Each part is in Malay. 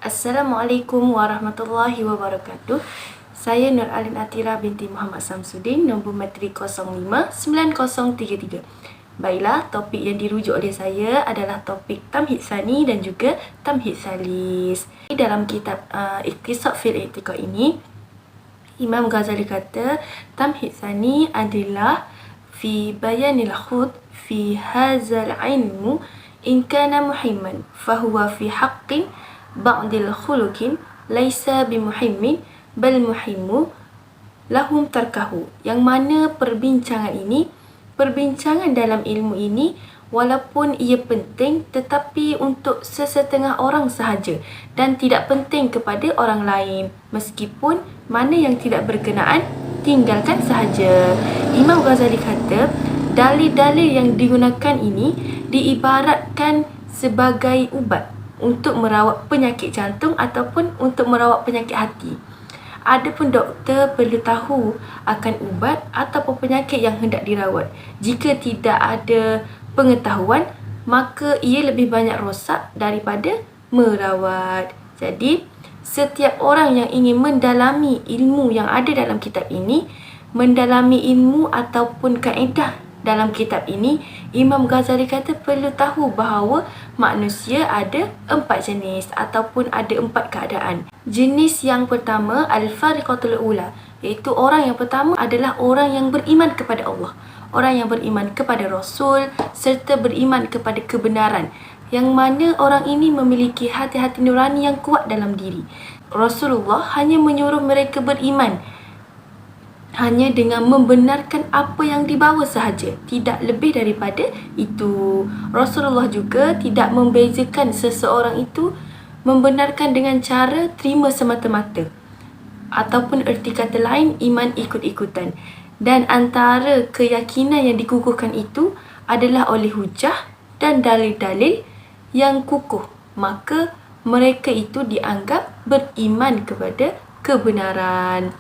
Assalamualaikum warahmatullahi wabarakatuh. Saya Nur Alin Atira binti Muhammad Samsudin, nombor matrik 059033. Baiklah, topik yang dirujuk oleh saya adalah topik Tamhid Tsani dan juga Tamhid Tsalis. Dalam kitab Iqtisad fil I'tiqad ini, Imam Ghazali kata Tamhid Tsani adalah fi bayanil khud fi hazal ilmu in kana muhimman fahuwa fi haqqin ba'dil khuluqin laisa bimuhimmin bal muhimmu lahum tarkahu. Yang mana perbincangan dalam ilmu ini walaupun ia penting tetapi untuk sesetengah orang sahaja dan tidak penting kepada orang lain, meskipun mana yang tidak berkenaan tinggalkan sahaja. Imam Ghazali kata dalil-dalil yang digunakan ini diibaratkan sebagai ubat untuk merawat penyakit jantung ataupun untuk merawat penyakit hati. Adapun doktor perlu tahu akan ubat ataupun penyakit yang hendak dirawat. Jika tidak ada pengetahuan, maka ia lebih banyak rosak daripada merawat. Jadi, setiap orang yang ingin mendalami ilmu yang ada dalam kitab ini, mendalami ilmu ataupun kaedah dalam kitab ini, Imam Ghazali kata perlu tahu bahawa manusia ada 4 jenis ataupun ada 4 keadaan. Jenis yang pertama, Al-Fariqatul Ula, iaitu orang yang pertama adalah orang yang beriman kepada Allah, orang yang beriman kepada Rasul serta beriman kepada kebenaran, yang mana orang ini memiliki hati-hati nurani yang kuat dalam diri. Rasulullah hanya menyuruh mereka beriman hanya dengan membenarkan apa yang dibawa sahaja, tidak lebih daripada itu. Rasulullah juga tidak membezakan seseorang itu membenarkan dengan cara terima semata-mata ataupun erti kata lain iman ikut-ikutan. Dan antara keyakinan yang dikukuhkan itu adalah oleh hujah dan dalil-dalil yang kukuh, maka mereka itu dianggap beriman kepada kebenaran.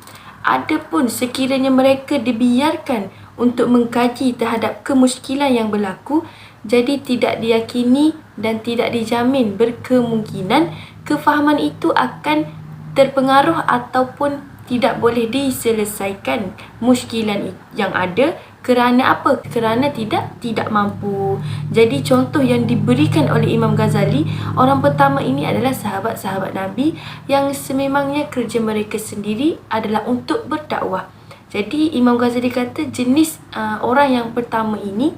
Adapun sekiranya mereka dibiarkan untuk mengkaji terhadap kemusykilan yang berlaku, jadi tidak diyakini dan tidak dijamin berkemungkinan kefahaman itu akan terpengaruh ataupun tidak boleh diselesaikan musykilan yang ada. Kerana apa? Kerana tidak mampu. Jadi contoh yang diberikan oleh Imam Ghazali, orang pertama ini adalah sahabat-sahabat Nabi yang sememangnya kerja mereka sendiri adalah untuk berdakwah. Jadi Imam Ghazali kata jenis orang yang pertama ini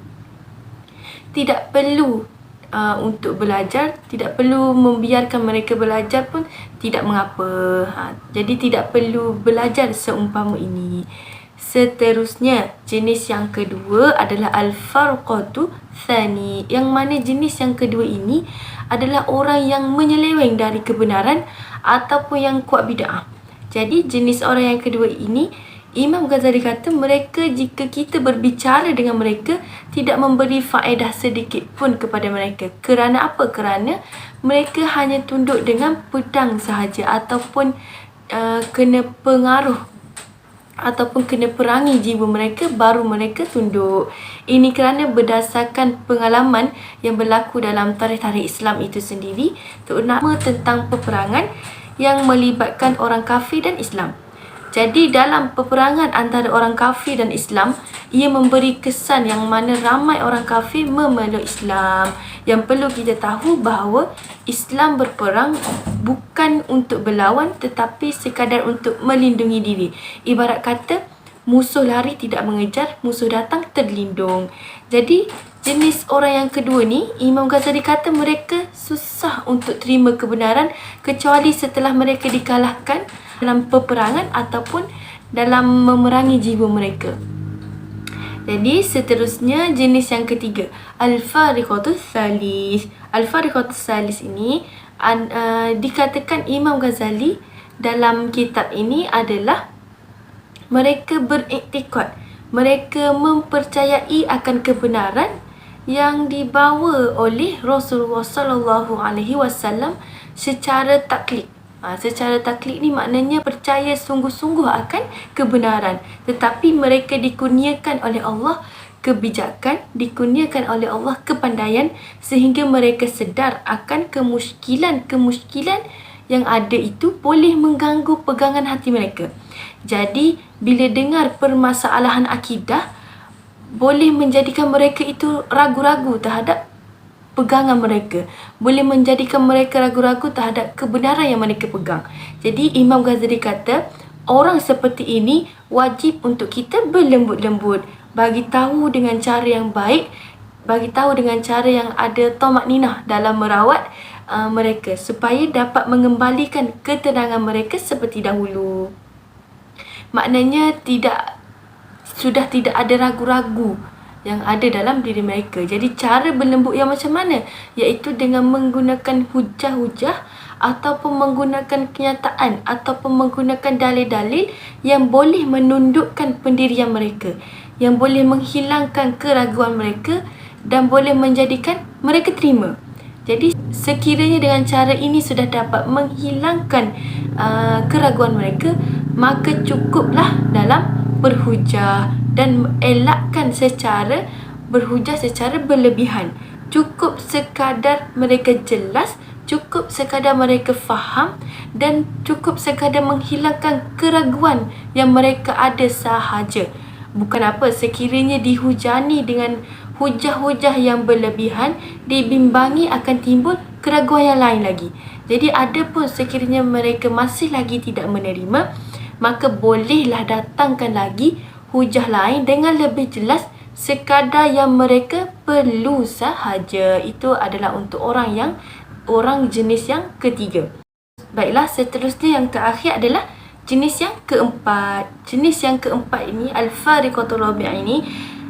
tidak perlu untuk belajar, tidak perlu membiarkan mereka belajar pun tidak mengapa. Jadi tidak perlu belajar seumpama ini. Seterusnya, jenis yang kedua adalah Al-Farqatu Tsani, yang mana jenis yang kedua ini adalah orang yang menyeleweng dari kebenaran ataupun yang kuat bid'ah. Jadi jenis orang yang kedua ini, Imam Ghazali kata mereka, jika kita berbicara dengan mereka, tidak memberi faedah sedikit pun kepada mereka. Kerana apa? Kerana mereka hanya tunduk dengan pedang sahaja ataupun kena pengaruh ataupun kena perangi jiwa mereka baru mereka tunduk. Ini kerana berdasarkan pengalaman yang berlaku dalam tarikh-tarikh Islam itu sendiri, terutama tentang peperangan yang melibatkan orang kafir dan Islam. Jadi dalam peperangan antara orang kafir dan Islam, ia memberi kesan yang mana ramai orang kafir memeluk Islam. Yang perlu kita tahu bahawa Islam berperang bukan untuk berlawan tetapi sekadar untuk melindungi diri. Ibarat kata, musuh lari tidak mengejar, musuh datang terlindung. Jadi jenis orang yang kedua ni, Imam Ghazali kata mereka susah untuk terima kebenaran kecuali setelah mereka dikalahkan dalam peperangan ataupun dalam memerangi jiwa mereka. Jadi seterusnya, jenis yang ketiga, Al-Fariqatus Tsalis. Al-Fariqatus Tsalis ini dikatakan Imam Ghazali dalam kitab ini adalah mereka beriktikad, mereka mempercayai akan kebenaran yang dibawa oleh Rasulullah sallallahu alaihi wasallam secara taklid. Secara taklid ni maknanya percaya sungguh-sungguh akan kebenaran, tetapi mereka dikurniakan oleh Allah kebijakan, dikurniakan oleh Allah kepandaian sehingga mereka sedar akan kemusykilan-kemusykilan yang ada itu boleh mengganggu pegangan hati mereka. Jadi, bila dengar permasalahan akidah, boleh menjadikan mereka itu ragu-ragu terhadap pegangan mereka. Boleh menjadikan mereka ragu-ragu terhadap kebenaran yang mereka pegang. Jadi, Imam Ghazali kata, orang seperti ini wajib untuk kita berlembut-lembut, bagi tahu dengan cara yang baik, bagi tahu dengan cara yang ada tamakninah dalam merawat mereka supaya dapat mengembalikan ketenangan mereka seperti dahulu. Maknanya sudah tidak ada ragu-ragu yang ada dalam diri mereka. Jadi cara berlembut yang macam mana? Iaitu dengan menggunakan hujah-hujah ataupun menggunakan kenyataan ataupun menggunakan dalil-dalil yang boleh menundukkan pendirian mereka, yang boleh menghilangkan keraguan mereka dan boleh menjadikan mereka terima. Jadi sekiranya dengan cara ini sudah dapat menghilangkan keraguan mereka, maka cukuplah dalam berhujah dan elakkan berhujah secara berlebihan. Cukup sekadar mereka jelas, cukup sekadar mereka faham dan cukup sekadar menghilangkan keraguan yang mereka ada sahaja. Bukan apa, sekiranya dihujani dengan hujah-hujah yang berlebihan, dibimbangi akan timbul keraguan yang lain lagi. Jadi ada pun sekiranya mereka masih lagi tidak menerima, maka bolehlah datangkan lagi hujah lain dengan lebih jelas, sekadar yang mereka perlu sahaja. Itu adalah untuk orang jenis yang ketiga. Baiklah, seterusnya yang terakhir adalah jenis yang keempat. Jenis yang keempat ini, Al-Fariqatul Rabi'ah ini,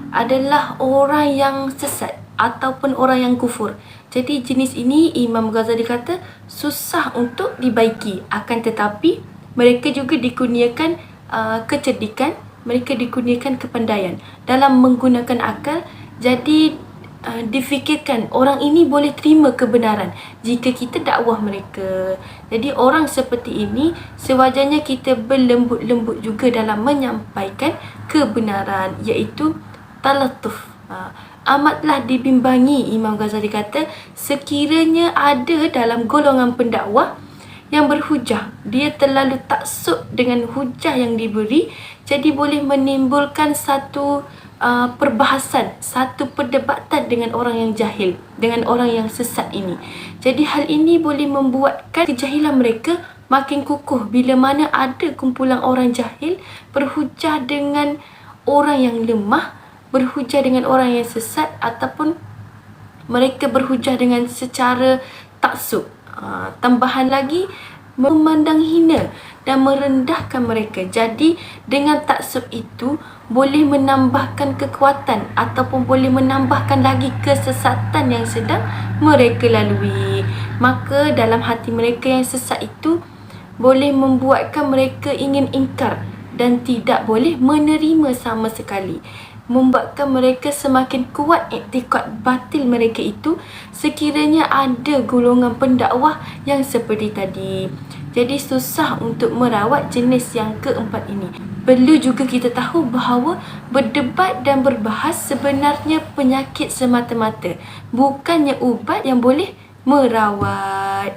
adalah orang yang sesat ataupun orang yang kufur. Jadi jenis ini Imam Ghazali kata susah untuk dibaiki, akan tetapi mereka juga dikurniakan kecerdikan, mereka dikurniakan kepandaian dalam menggunakan akal. Jadi difikirkan orang ini boleh terima kebenaran jika kita dakwah mereka. Jadi orang seperti ini sewajarnya kita berlembut-lembut juga dalam menyampaikan kebenaran, iaitu talatuf. Amatlah dibimbangi, Imam Ghazali kata, sekiranya ada dalam golongan pendakwah yang berhujah, dia terlalu taksub dengan hujah yang diberi, jadi boleh menimbulkan satu perbahasan, satu perdebatan dengan orang yang jahil, dengan orang yang sesat ini. Jadi hal ini boleh membuatkan kejahilan mereka makin kukuh. Bila mana ada kumpulan orang jahil berhujah dengan orang yang lemah, berhujah dengan orang yang sesat, ataupun mereka berhujah dengan secara taksub, tambahan lagi memandang hina dan merendahkan mereka. Jadi dengan taksub itu boleh menambahkan kekuatan ataupun boleh menambahkan lagi kesesatan yang sedang mereka lalui. Maka dalam hati mereka yang sesat itu boleh membuatkan mereka ingin ingkar dan tidak boleh menerima sama sekali, membuatkan mereka semakin kuat iktikad batil mereka itu sekiranya ada golongan pendakwah yang seperti tadi. Jadi susah untuk merawat jenis yang keempat ini. Perlu juga kita tahu bahawa berdebat dan berbahas sebenarnya penyakit semata-mata, bukannya ubat yang boleh merawat.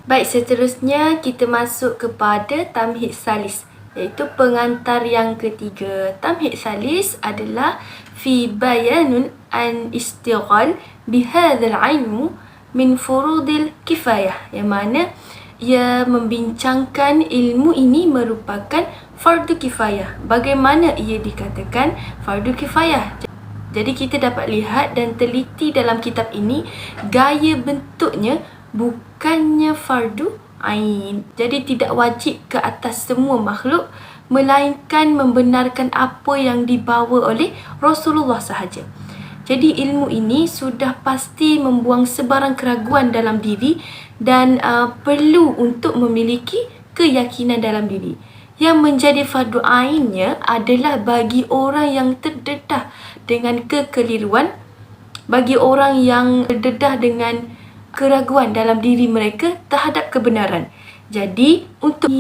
Baik, seterusnya kita masuk kepada tamhid salis, iaitu pengantar yang ketiga. Tamhid salis adalah fi bayanun an istighal bihadzal ilmu min furudil kifayah, yang mana ia membincangkan ilmu ini merupakan fardu kifayah. Bagaimana ia dikatakan fardu kifayah? Jadi kita dapat lihat dan teliti dalam kitab ini, gaya bentuknya bukannya fardu ain. Jadi tidak wajib ke atas semua makhluk, melainkan membenarkan apa yang dibawa oleh Rasulullah sahaja. Jadi ilmu ini sudah pasti membuang sebarang keraguan dalam diri dan perlu untuk memiliki keyakinan dalam diri. Yang menjadi fardu ainnya adalah bagi orang yang terdedah dengan kekeliruan, bagi orang yang terdedah dengan keraguan dalam diri mereka terhadap kebenaran. Jadi untuk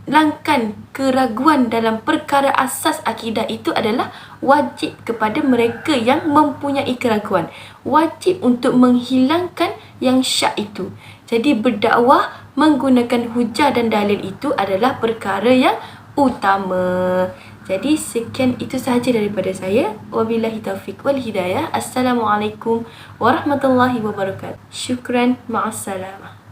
menghilangkan keraguan dalam perkara asas akidah itu adalah wajib kepada mereka yang mempunyai keraguan. Wajib untuk menghilangkan yang syak itu. Jadi berdakwah menggunakan hujah dan dalil itu adalah perkara yang utama. Jadi sekian itu sahaja daripada saya. Wabillahi taufiq wal hidayah. Assalamualaikum warahmatullahi wabarakatuh. Syukran, ma'assalamah.